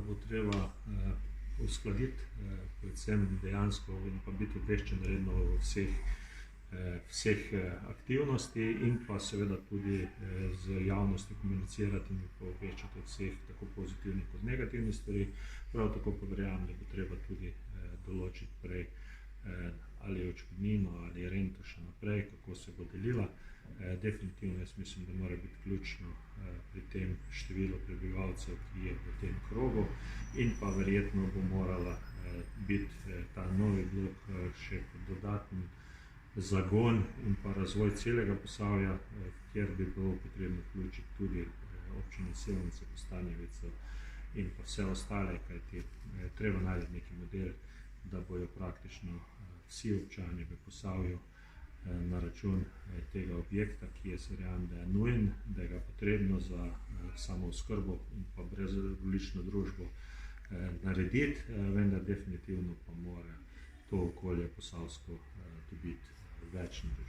bo treba uskladiti, predvsem dejansko in pa biti obveščen redno o vseh aktivnosti in pa seveda tudi z javnostjo komunicirati in pa obveščati o vseh tako pozitivnih kot negativnih stvari. Prav tako pa verjamem, da bo treba tudi določiti prej ali odškodnino ali rento še naprej, kako se bo delila. Definitivno jaz mislim, da mora biti ključno pri tem število prebivalcev, ki je v tem krogu, in pa verjetno bo morala biti ta novi blok še dodaten zagon in pa razvoj celega Posavja, kjer bi bilo potrebno vključiti tudi občino Sevnica, Kostanjevico in pa vse ostale, kajti treba najti neki model, da bojo praktično vsi občani v Posavju na račun tega objekta, ki je verjamem, da je nujen, da je ga potrebno za samooskrbo in pa brezogljično družbo narediti, vendar definitivno pa mora to okolje posavsko dobiti več narediti.